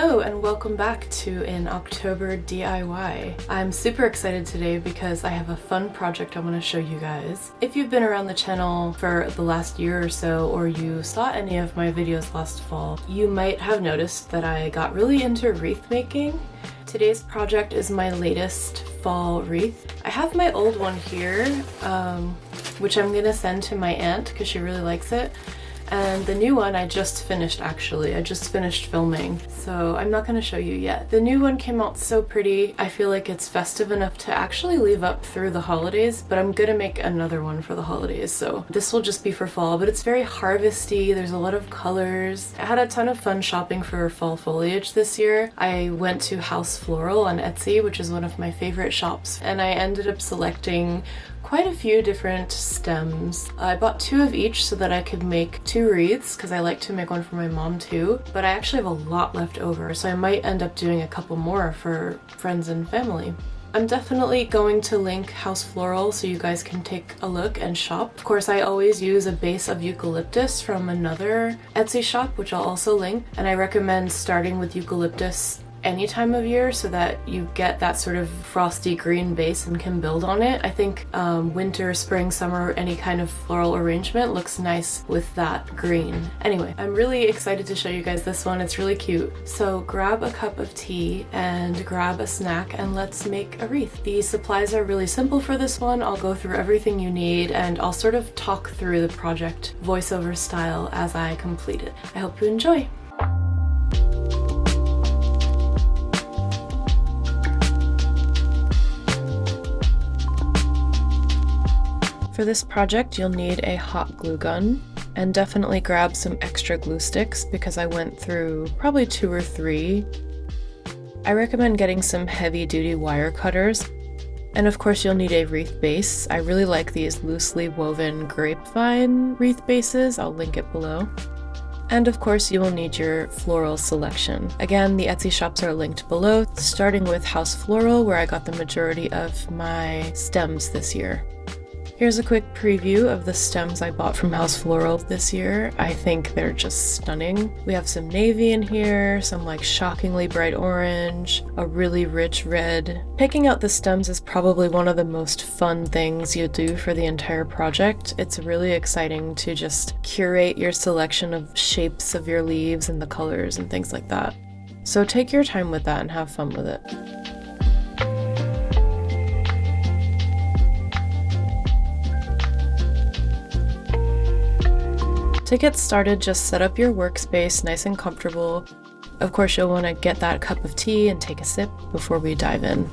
Hello and welcome back to an October DIY. I'm super excited today because I have a fun project I want to show you guys. If you've been around the channel for the last year or so, or you saw any of my videos last fall, you might have noticed that I got really into wreath making. Today's project is my latest fall wreath. I have my old one here, which I'm gonna send to my aunt because she really likes it. And the new one I just finished actually. I just finished filming, so I'm not gonna show you yet. The new one came out so pretty. I feel like it's festive enough to actually leave up through the holidays, but I'm gonna make another one for the holidays, so this will just be for fall, but it's very harvesty. There's a lot of colors. I had a ton of fun shopping for fall foliage this year. I went to faux-floral on Etsy, which is one of my favorite shops, and I ended up selecting quite a few different stems. I bought 2 of each so that I could make 2 wreaths because I like to make one for my mom too, but I actually have a lot left over, so I might end up doing a couple more for friends and family. I'm definitely going to link faux-floral so you guys can take a look and shop. Of course, I always use a base of eucalyptus from another Etsy shop, which I'll also link, and I recommend starting with eucalyptus any time of year so that you get that sort of frosty green base and can build on it. I think winter, spring, summer, any kind of floral arrangement looks nice with that green. Anyway, I'm really excited to show you guys this one. It's really cute. So grab a cup of tea and grab a snack and let's make a wreath. The supplies are really simple for this one. I'll go through everything you need and I'll sort of talk through the project voiceover style as I complete it. I hope you enjoy. For this project, you'll need a hot glue gun, and definitely grab some extra glue sticks because I went through probably 2 or 3. I recommend getting some heavy-duty wire cutters, and of course you'll need a wreath base. I really like these loosely woven grapevine wreath bases. I'll link it below. And of course you will need your floral selection. Again, the Etsy shops are linked below, starting with faux-floral where I got the majority of my stems this year. Here's a quick preview of the stems I bought from faux-floral this year. I think they're just stunning. We have some navy in here, some like shockingly bright orange, a really rich red. Picking out the stems is probably one of the most fun things you'll do for the entire project. It's really exciting to just curate your selection of shapes of your leaves and the colors and things like that. So take your time with that and have fun with it. To get started, just set up your workspace nice and comfortable. Of course, you'll want to get that cup of tea and take a sip before we dive in.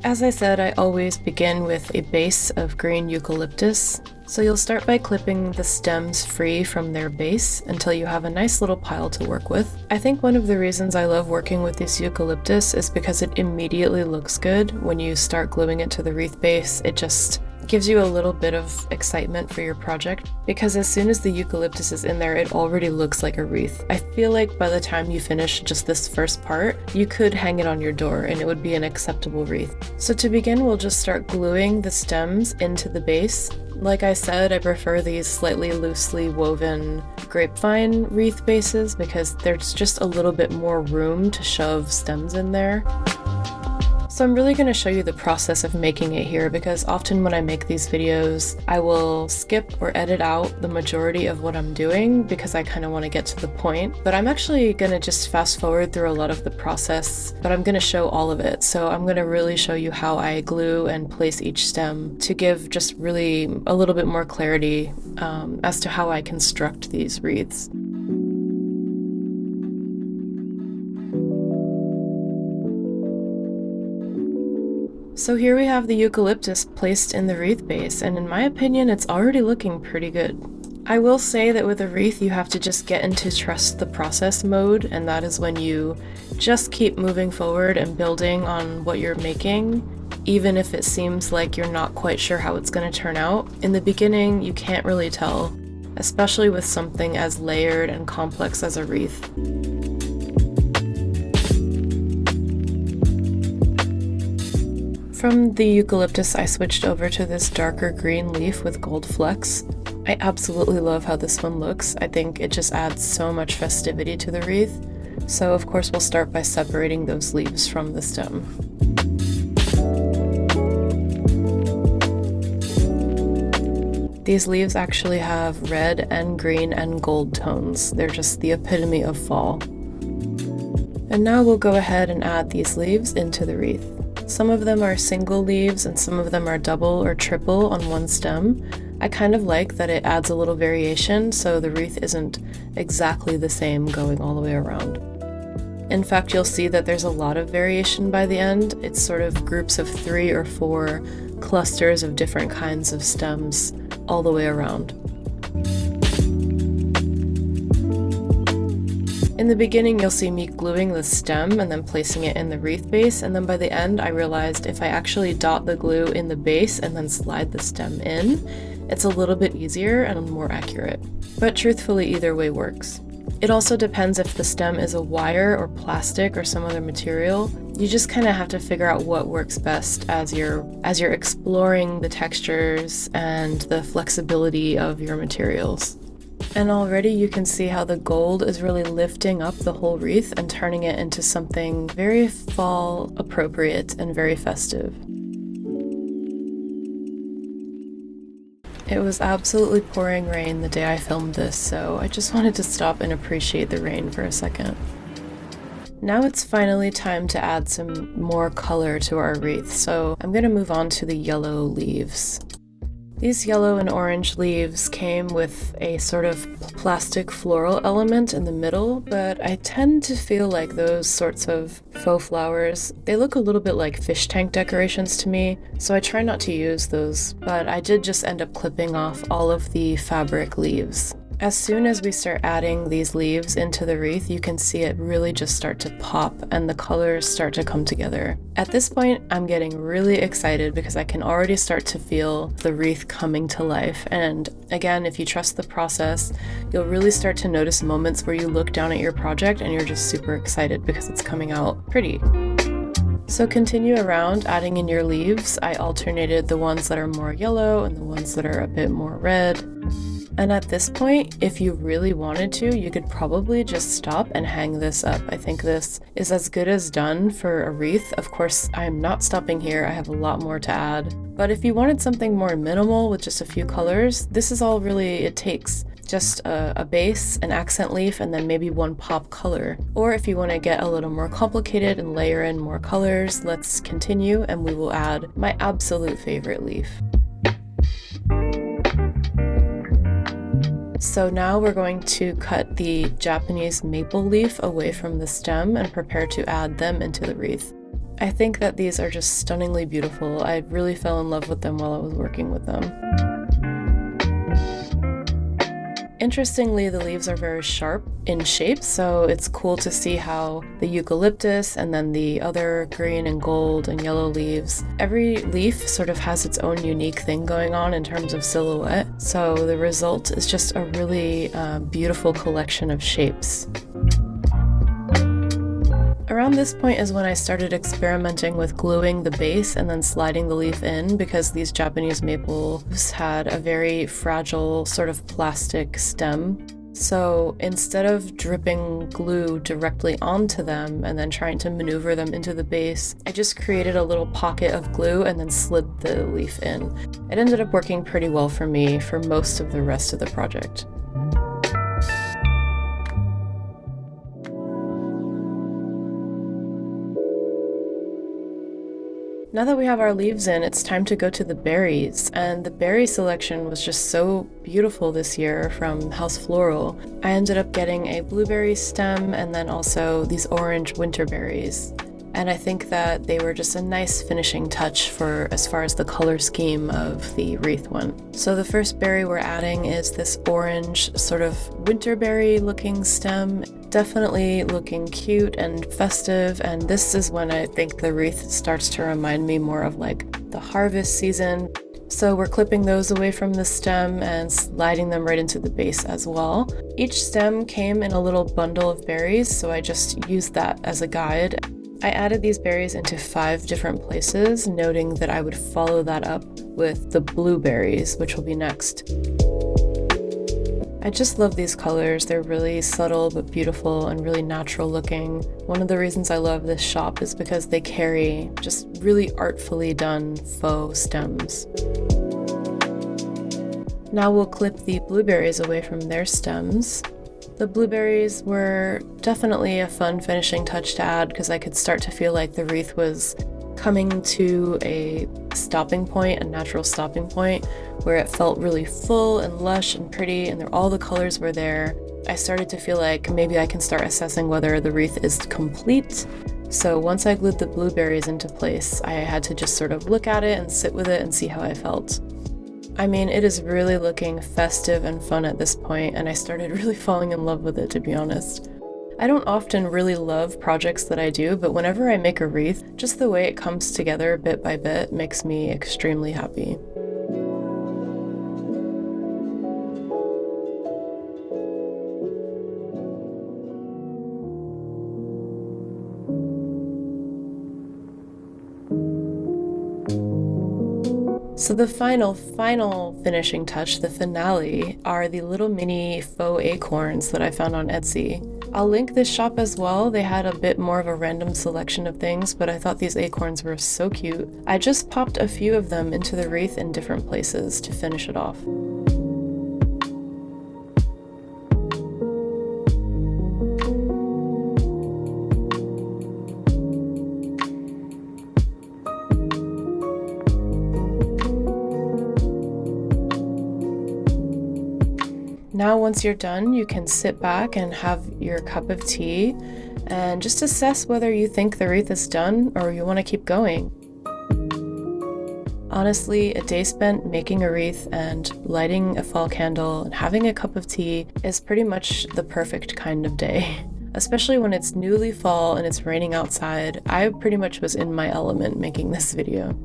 As I said, I always begin with a base of green eucalyptus. So you'll start by clipping the stems free from their base until you have a nice little pile to work with. I think one of the reasons I love working with this eucalyptus is because it immediately looks good. When you start gluing it to the wreath base, it just gives you a little bit of excitement for your project, because as soon as the eucalyptus is in there, it already looks like a wreath. I feel like by the time you finish just this first part, you could hang it on your door and it would be an acceptable wreath. So to begin, we'll just start gluing the stems into the base. Like I said, I prefer these slightly loosely woven grapevine wreath bases because there's just a little bit more room to shove stems in there. So I'm really going to show you the process of making it here because often when I make these videos, I will skip or edit out the majority of what I'm doing because I kind of want to get to the point. But I'm actually going to just fast forward through a lot of the process, but I'm going to show all of it. So I'm going to really show you how I glue and place each stem to give just really a little bit more clarity as to how I construct these wreaths. So here we have the eucalyptus placed in the wreath base, and in my opinion, it's already looking pretty good. I will say that with a wreath, you have to just get into trust the process mode, and that is when you just keep moving forward and building on what you're making, even if it seems like you're not quite sure how it's going to turn out. In the beginning, you can't really tell, especially with something as layered and complex as a wreath. From the eucalyptus, I switched over to this darker green leaf with gold flecks. I absolutely love how this one looks. I think it just adds so much festivity to the wreath. So of course we'll start by separating those leaves from the stem. These leaves actually have red and green and gold tones. They're just the epitome of fall. And now we'll go ahead and add these leaves into the wreath. Some of them are single leaves and some of them are double or triple on one stem. I kind of like that it adds a little variation so the wreath isn't exactly the same going all the way around. In fact, you'll see that there's a lot of variation by the end. It's sort of groups of 3 or 4 clusters of different kinds of stems all the way around. In the beginning, you'll see me gluing the stem and then placing it in the wreath base, and then by the end I realized if I actually dot the glue in the base and then slide the stem in, it's a little bit easier and more accurate. But truthfully, either way works. It also depends if the stem is a wire or plastic or some other material. You just kind of have to figure out what works best as you're exploring the textures and the flexibility of your materials. And already you can see how the gold is really lifting up the whole wreath and turning it into something very fall appropriate and very festive. It was absolutely pouring rain the day I filmed this, so I just wanted to stop and appreciate the rain for a second. Now it's finally time to add some more color to our wreath, so I'm going to move on to the yellow leaves. These yellow and orange leaves came with a sort of plastic floral element in the middle, but I tend to feel like those sorts of faux flowers, they look a little bit like fish tank decorations to me, so I try not to use those, but I did just end up clipping off all of the fabric leaves. As soon as we start adding these leaves into the wreath, you can see it really just start to pop and the colors start to come together. At this point, I'm getting really excited because I can already start to feel the wreath coming to life. And again, if you trust the process, you'll really start to notice moments where you look down at your project and you're just super excited because it's coming out pretty. So continue around adding in your leaves. I alternated the ones that are more yellow and the ones that are a bit more red. And at this point, if you really wanted to, you could probably just stop and hang this up. I think this is as good as done for a wreath. Of course, I am not stopping here. I have a lot more to add. But if you wanted something more minimal with just a few colors, this is all really it takes. Just a base, an accent leaf, and then maybe one pop color. Or if you want to get a little more complicated and layer in more colors, let's continue and we will add my absolute favorite leaf. So now we're going to cut the Japanese maple leaf away from the stem and prepare to add them into the wreath. I think that these are just stunningly beautiful. I really fell in love with them while I was working with them. Interestingly, the leaves are very sharp in shape, so it's cool to see how the eucalyptus and then the other green and gold and yellow leaves, every leaf sort of has its own unique thing going on in terms of silhouette, so the result is just a really beautiful collection of shapes. Around this point is when I started experimenting with gluing the base and then sliding the leaf in because these Japanese maples had a very fragile sort of plastic stem. So instead of dripping glue directly onto them and then trying to maneuver them into the base, I just created a little pocket of glue and then slid the leaf in. It ended up working pretty well for me for most of the rest of the project. Now that we have our leaves in, it's time to go to the berries, and the berry selection was just so beautiful this year from House Floral. I ended up getting a blueberry stem and then also these orange winter berries. And I think that they were just a nice finishing touch for as far as the color scheme of the wreath one. So the first berry we're adding is this orange sort of winterberry looking stem. Definitely looking cute and festive, and this is when I think the wreath starts to remind me more of like the harvest season. So we're clipping those away from the stem and sliding them right into the base as well. Each stem came in a little bundle of berries, so I just used that as a guide. I added these berries into 5 different places, noting that I would follow that up with the blueberries, which will be next. I just love these colors. They're really subtle but beautiful and really natural looking. One of the reasons I love this shop is because they carry just really artfully done faux stems. Now we'll clip the blueberries away from their stems. The blueberries were definitely a fun finishing touch to add because I could start to feel like the wreath was coming to a stopping point, a natural stopping point, where it felt really full and lush and pretty and all the colors were there. I started to feel like maybe I can start assessing whether the wreath is complete. So once I glued the blueberries into place, I had to just sort of look at it and sit with it and see how I felt. I mean, it is really looking festive and fun at this point, and I started really falling in love with it, to be honest. I don't often really love projects that I do, but whenever I make a wreath, just the way it comes together bit by bit makes me extremely happy. So the final finishing touch, the finale, are the little mini faux acorns that I found on Etsy. I'll link this shop as well. They had a bit more of a random selection of things, but I thought these acorns were so cute. I just popped a few of them into the wreath in different places to finish it off. Now once you're done, you can sit back and have your cup of tea and just assess whether you think the wreath is done or you want to keep going. Honestly, a day spent making a wreath and lighting a fall candle and having a cup of tea is pretty much the perfect kind of day. Especially when it's newly fall and it's raining outside, I pretty much was in my element making this video.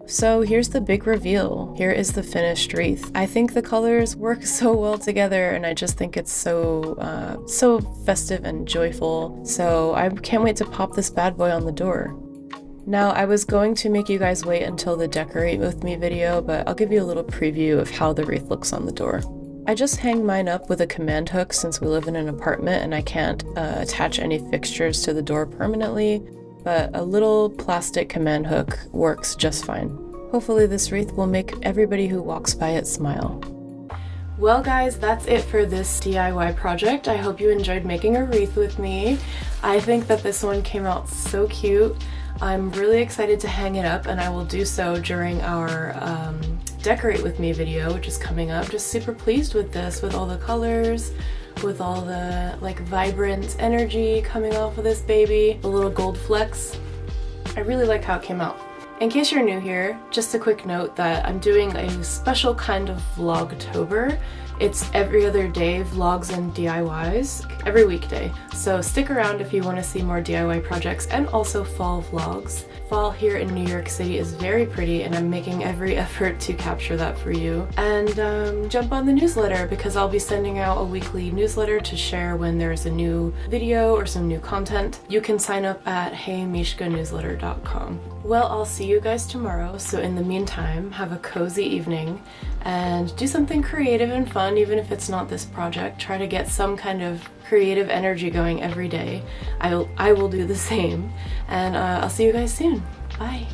So here's the big reveal. Here is the finished wreath. I think the colors work so well together and I just think it's so festive and joyful. So I can't wait to pop this bad boy on the door. Now I was going to make you guys wait until the decorate with me video, but I'll give you a little preview of how the wreath looks on the door. I just hang mine up with a command hook since we live in an apartment and I can't attach any fixtures to the door permanently. But a little plastic command hook works just fine. Hopefully this wreath will make everybody who walks by it smile. Well guys, that's it for this DIY project. I hope you enjoyed making a wreath with me. I think that this one came out so cute. I'm really excited to hang it up and I will do so during our decorate with me video, which is coming up. Just super pleased with this, with all the colors, with all the like vibrant energy coming off of this baby, the little gold flecks. I really like how it came out. In case you're new here, just a quick note that I'm doing a special kind of vlogtober. It's every other day vlogs and DIYs, every weekday. So stick around if you want to see more DIY projects and also fall vlogs. Fall here in New York City is very pretty and I'm making every effort to capture that for you. And jump on the newsletter because I'll be sending out a weekly newsletter to share when there's a new video or some new content. You can sign up at heymishkanewsletter.com. Well, I'll see you guys tomorrow, so in the meantime, have a cozy evening and do something creative and fun, even if it's not this project. Try to get some kind of creative energy going every day. I will do the same, and I'll see you guys soon. Bye!